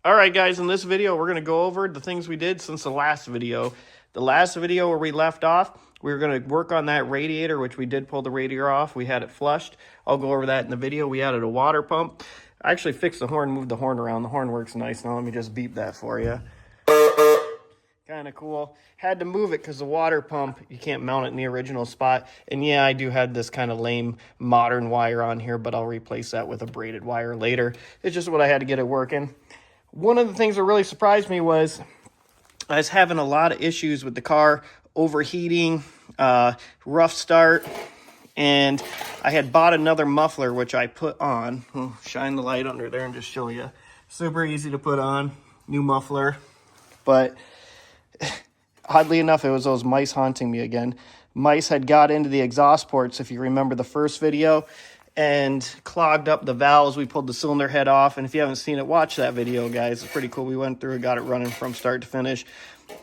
All right, guys, in this video, we're going to go over the things we did since the last video. The last video where we left off, we were going to work on that radiator, which we did pull the radiator off. We had it flushed. I'll go over that in the video. We added a water pump. I actually fixed the horn, moved the horn around. The horn works nice. Now let me just beep that for you. Kind of cool. Had to move it because the water pump, you can't mount it in the original spot. And yeah, I do have this kind of lame modern wire on here, but I'll replace that with a braided wire later. It's just what I had to get it working. One of the things that really surprised me was I was having a lot of issues with the car, overheating, rough start, and I had bought another muffler, which I put on. I'll shine the light under there and just show you. Super easy to put on, new muffler, but oddly enough, it was those mice haunting me again. Mice had got into the exhaust ports, if you remember the first video, and clogged up the valves. We pulled the cylinder head off, and if you haven't seen it, watch that video, guys. It's pretty cool. We went through and got it running from start to finish,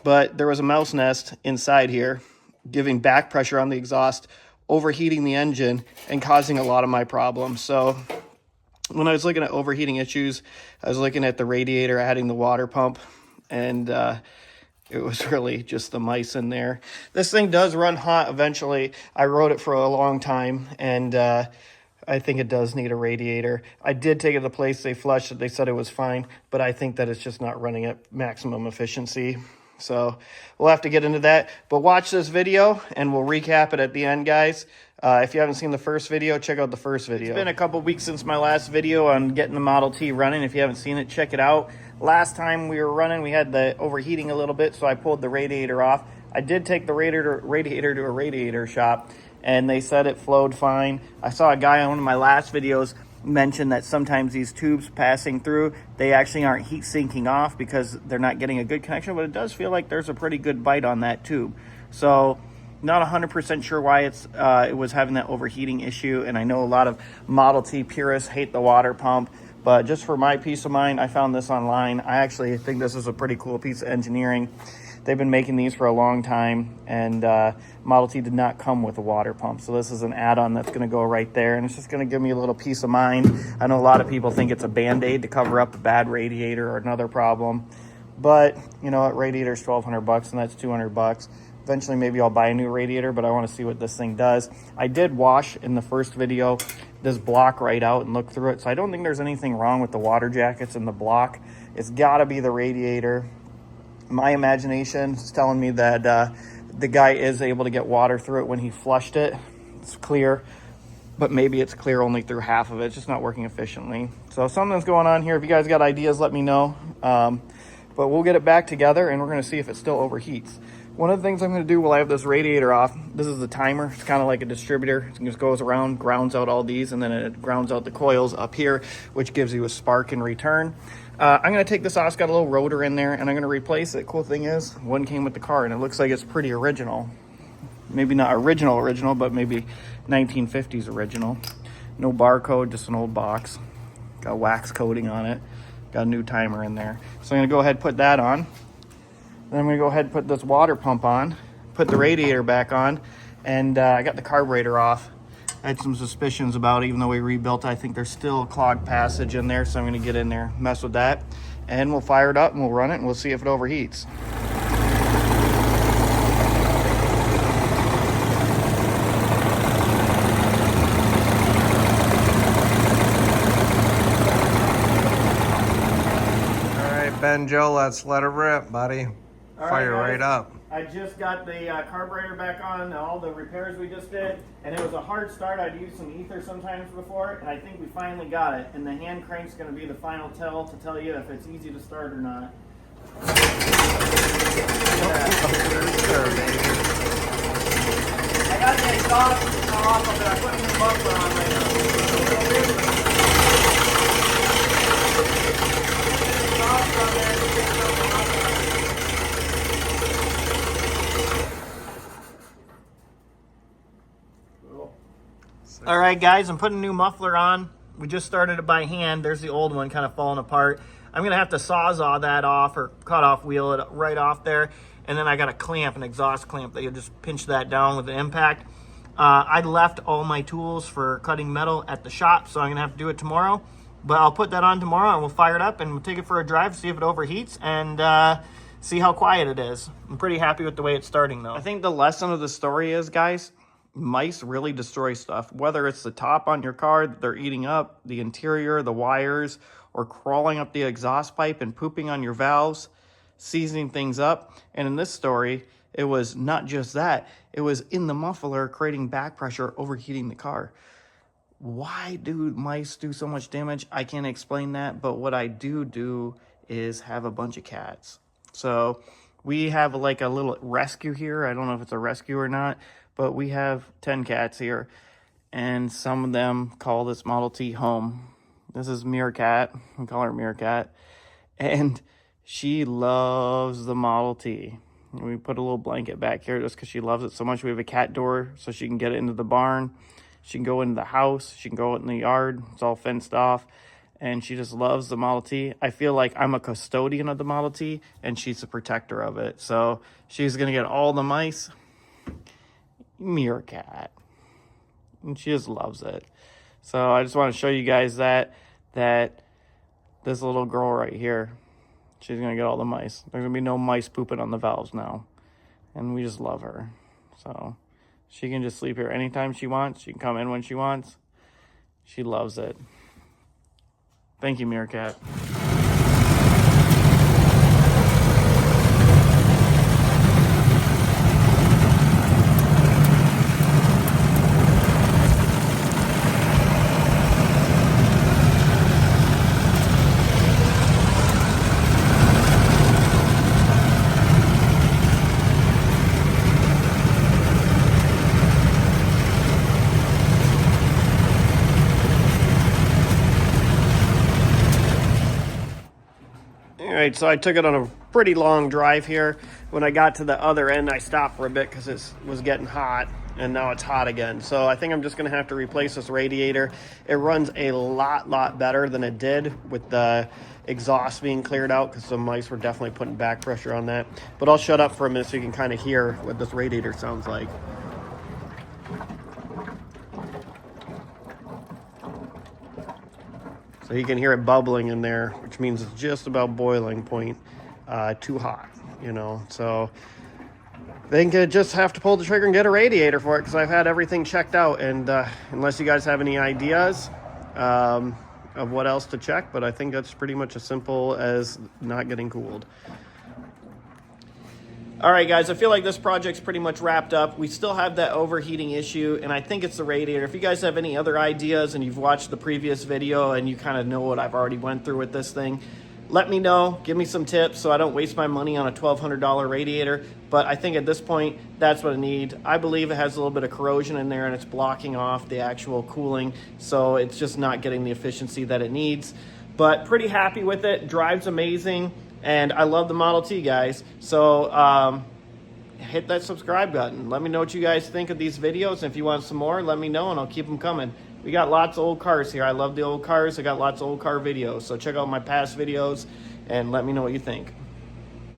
but there was a mouse nest inside here giving back pressure on the exhaust, overheating the engine, and causing a lot of my problems. So when I was looking at overheating issues, I was looking at the radiator, adding the water pump, and it was really just the mice in there. This thing does run hot eventually. I rode it for a long time, and I think it does need a radiator. I did take it to the place, they flushed it, they said it was fine, but I think that it's just not running at maximum efficiency. So we'll have to get into that. But watch this video, and we'll recap it at the end, guys. If you haven't seen the first video, check out the first video. It's been a couple weeks since my last video on getting the Model T running. If you haven't seen it, check it out. Last time we were running, we had the overheating a little bit, so I pulled the radiator off. I did take the radiator to a radiator shop, and they said it flowed fine. I saw a guy on one of my last videos mention that sometimes these tubes passing through, they actually aren't heat sinking off because they're not getting a good connection, but it does feel like there's a pretty good bite on that tube. So not 100% sure why it was having that overheating issue, and I know a lot of Model T purists hate the water pump, but just for my peace of mind, I found this online. I actually think this is a pretty cool piece of engineering. They've been making these for a long time, and Model T did not come with a water pump. So this is an add-on that's going to go right there, and it's just going to give me a little peace of mind. I know a lot of people think it's a Band-Aid to cover up a bad radiator or another problem, but you know what, radiator's $1,200 and that's $200. Eventually maybe I'll buy a new radiator, but I want to see what this thing does. I did wash in the first video this block right out and look through it, so I don't think there's anything wrong with the water jackets in the block. It's got to be the radiator. My imagination is telling me that the guy is able to get water through it when he flushed it. It's clear, but maybe it's clear only through half of it. It's just not working efficiently. So something's going on here. If you guys got ideas, let me know. But we'll get it back together, and we're going to see if it still overheats. One of the things I'm going to do while I have this radiator off, this is the timer. It's kind of like a distributor. It just goes around, grounds out all these, and then it grounds out the coils up here, which gives you a spark in return. I'm going to take this off. It's got a little rotor in there, and I'm going to replace it. Cool thing is, one came with the car, and it looks like it's pretty original. Maybe not original, but maybe 1950s original. No barcode, just an old box. Got wax coating on it. Got a new timer in there. So I'm going to go ahead and put that on. Then I'm going to go ahead and put this water pump on, put the radiator back on, and I got the carburetor off. I had some suspicions about it, even though we rebuilt it. I think there's still a clogged passage in there, so I'm going to get in there, mess with that, and we'll fire it up and we'll run it and we'll see if it overheats. All right, Ben, Joe, let's let it rip, buddy. Fire right up. I just got the carburetor back on, all the repairs we just did, and it was a hard start. I'd used some ether sometimes before, and I think we finally got it. And the hand crank's going to be the final tell to tell you if it's easy to start or not. I got the exhaust off of it. I'm putting the muffler on right now. All right, guys, I'm putting a new muffler on. We just started it by hand. There's the old one kind of falling apart. I'm going to have to sawzall that off or cut off wheel it right off there. And then I got a clamp, an exhaust clamp that you'll just pinch that down with an impact. I left all my tools for cutting metal at the shop, so I'm going to have to do it tomorrow. But I'll put that on tomorrow and we'll fire it up and we'll take it for a drive, see if it overheats, and see how quiet it is. I'm pretty happy with the way it's starting though. I think the lesson of the story is, guys, mice really destroy stuff. Whether it's the top on your car that they're eating up, the interior, the wires, or crawling up the exhaust pipe and pooping on your valves, seizing things up. And in this story, it was not just that. It was in the muffler, creating back pressure, overheating the car. Why do mice do so much damage? I can't explain that, but what I do is have a bunch of cats. So we have like a little rescue here. I don't know if it's a rescue or not, but we have 10 cats here, and some of them call this Model T home. This is Meerkat. We call her Meerkat, and she loves the Model T. And we put a little blanket back here just because she loves it so much. We have a cat door so she can get into the barn. She can go into the house. She can go out in the yard. It's all fenced off. And she just loves the Model T. I feel like I'm a custodian of the Model T, and she's a protector of it. So she's going to get all the mice. Meerkat. And she just loves it. So I just want to show you guys that this little girl right here, she's going to get all the mice. There's going to be no mice pooping on the valves now. And we just love her. So she can just sleep here anytime she wants. She can come in when she wants. She loves it. Thank you, Meerkat. All right, so I took it on a pretty long drive here. When I got to the other end, I stopped for a bit because it was getting hot, and now it's hot again. So I think I'm just going to have to replace this radiator. It runs a lot better than it did with the exhaust being cleared out, because the mice were definitely putting back pressure on that. But I'll shut up for a minute so you can kind of hear what this radiator sounds like. So you can hear it bubbling in there, which means it's just about boiling point, too hot, you know. So I think I just have to pull the trigger and get a radiator for it, because I've had everything checked out. And unless you guys have any ideas of what else to check, but I think that's pretty much as simple as not getting cooled. All right, guys, I feel like this project's pretty much wrapped up. We still have that overheating issue, and I think it's the radiator. If you guys have any other ideas and you've watched the previous video and you kind of know what I've already went through with this thing, let me know. Give me some tips so I don't waste my money on a $1,200 radiator. But I think at this point, that's what I need. I believe it has a little bit of corrosion in there and it's blocking off the actual cooling, so it's just not getting the efficiency that it needs. But pretty happy with it. Drives amazing. And I love the Model T, guys. So hit that subscribe button. Let me know what you guys think of these videos. And if you want some more, let me know and I'll keep them coming. We got lots of old cars here. I love the old cars. I got lots of old car videos. So check out my past videos and let me know what you think.